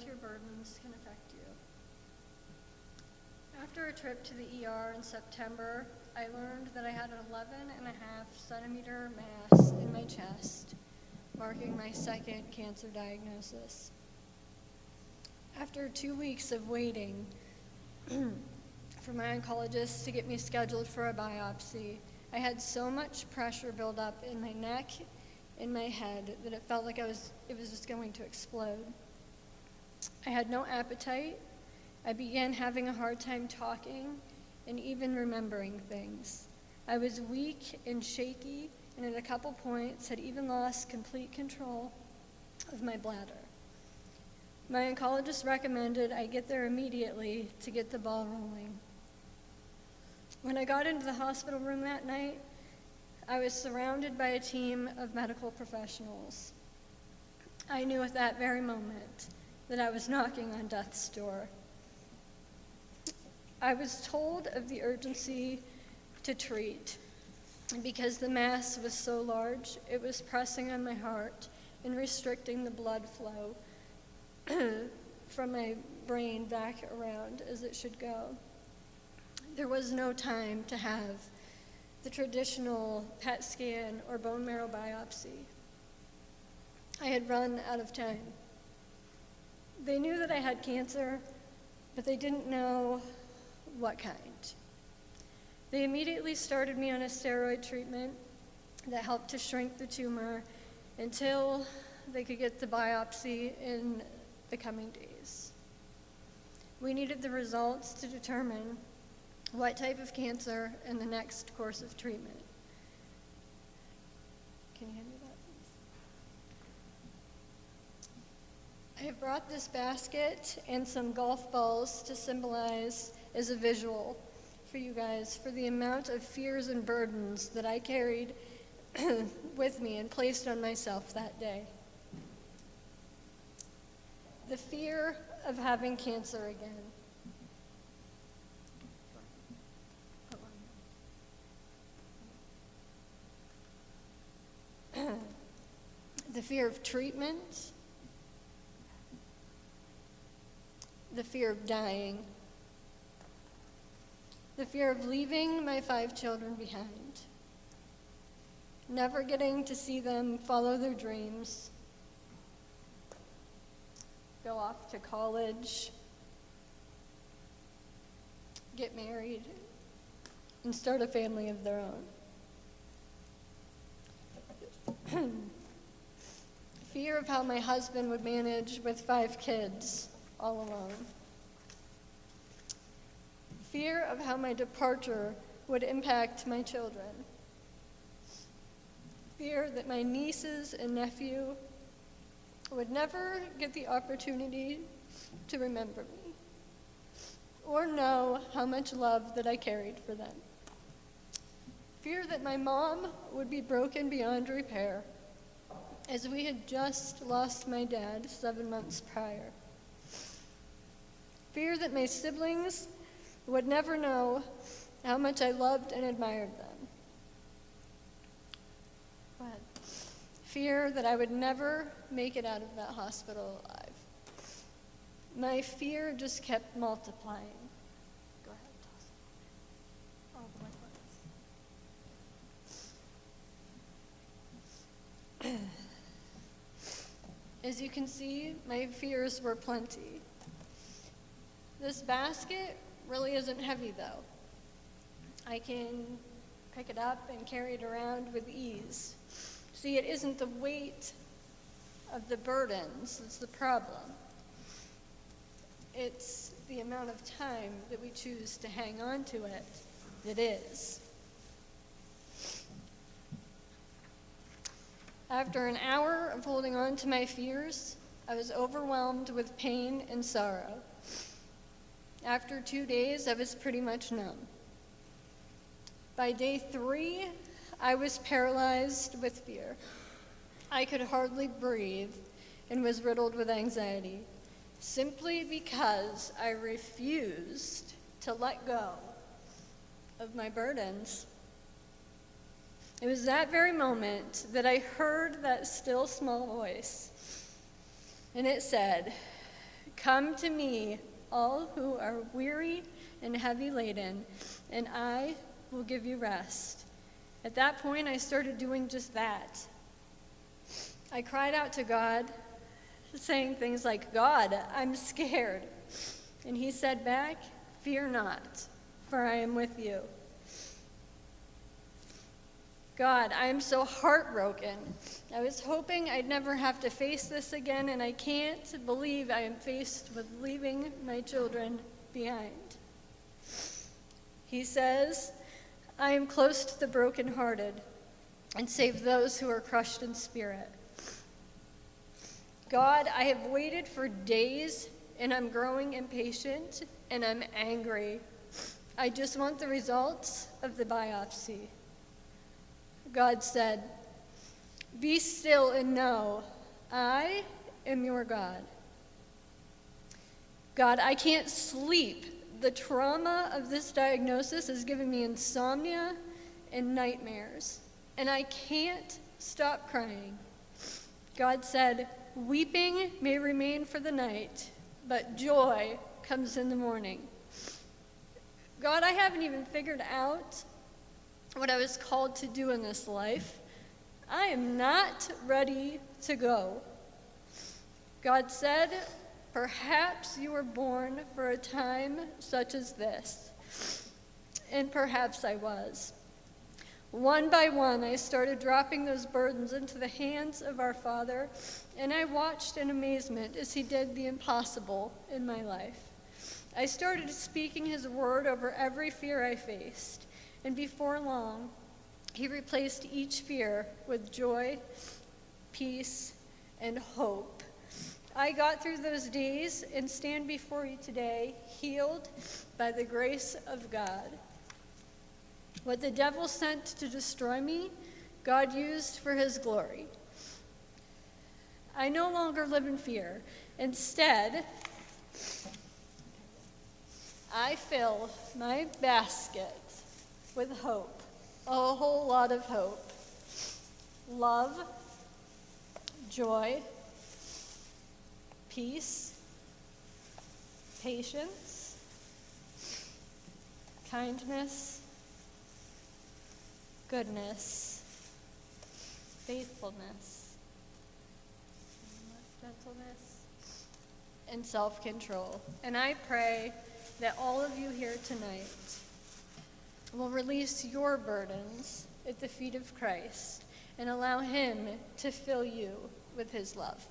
your burdens can affect you. After a trip to the ER in September, I learned that I had an 11.5 centimeter mass in my chest, marking my second cancer diagnosis. After 2 weeks of waiting for my oncologist to get me scheduled for a biopsy, I had so much pressure build up in my neck, in my head, that it felt like it was just going to explode. I had no appetite. I began having a hard time talking and even remembering things. I was weak and shaky, and at a couple points had even lost complete control of my bladder. My oncologist recommended I get there immediately to get the ball rolling. When I got into the hospital room that night, I was surrounded by a team of medical professionals. I knew at that very moment that I was knocking on death's door. I was told of the urgency to treat because the mass was so large, it was pressing on my heart and restricting the blood flow from my brain back around as it should go. There was no time to have the traditional PET scan or bone marrow biopsy. I had run out of time. They knew that I had cancer, but they didn't know what kind. They immediately started me on a steroid treatment that helped to shrink the tumor until they could get the biopsy in the coming days. We needed the results to determine what type of cancer and the next course of treatment. Can you hand me that, please? I have brought this basket and some golf balls to symbolize as a visual for you guys for the amount of fears and burdens that I carried with me and placed on myself that day. The fear of having cancer again. The fear of treatment, the fear of dying, the fear of leaving my 5 children behind, never getting to see them follow their dreams, go off to college, get married, and start a family of their own. Fear of how my husband would manage with 5 kids all alone. Fear of how my departure would impact my children. Fear that my nieces and nephew would never get the opportunity to remember me or know how much love that I carried for them. Fear that my mom would be broken beyond repair, as we had just lost my dad 7 months prior. Fear that my siblings would never know how much I loved and admired them. Go ahead. Fear that I would never make it out of that hospital alive. My fear just kept multiplying. Go ahead, toss it. Oh, the white ones. As you can see, my fears were plenty. This basket really isn't heavy, though. I can pick it up and carry it around with ease. See, it isn't the weight of the burdens that's the problem. It's the amount of time that we choose to hang on to it that is. After an hour of holding on to my fears, I was overwhelmed with pain and sorrow. After 2 days, I was pretty much numb. By day 3, I was paralyzed with fear. I could hardly breathe and was riddled with anxiety, simply because I refused to let go of my burdens. It was that very moment that I heard that still small voice, and it said, Come to me, all who are weary and heavy laden, and I will give you rest. At that point, I started doing just that. I cried out to God, saying things like, God, I'm scared. And he said back, fear not, for I am with you. God, I am so heartbroken. I was hoping I'd never have to face this again, and I can't believe I am faced with leaving my children behind. He says, I am close to the brokenhearted and save those who are crushed in spirit. God, I have waited for days, and I'm growing impatient, and I'm angry. I just want the results of the biopsy. God said, be still and know, I am your God. God, I can't sleep. The trauma of this diagnosis is giving me insomnia and nightmares, and I can't stop crying. God said, weeping may remain for the night, but joy comes in the morning. God, I haven't even figured out what I was called to do in this life. I am not ready to go. God said, perhaps you were born for a time such as this. And perhaps I was. One by one, I started dropping those burdens into the hands of our Father, and I watched in amazement as he did the impossible in my life. I started speaking his word over every fear I faced, and before long, he replaced each fear with joy, peace, and hope. I got through those days and stand before you today, healed by the grace of God. What the devil sent to destroy me, God used for his glory. I no longer live in fear. Instead, I fill my basket with hope, a whole lot of hope. Love, joy, peace, patience, kindness, goodness, faithfulness, gentleness, and self-control. And I pray that all of you here tonight will release your burdens at the feet of Christ and allow him to fill you with his love.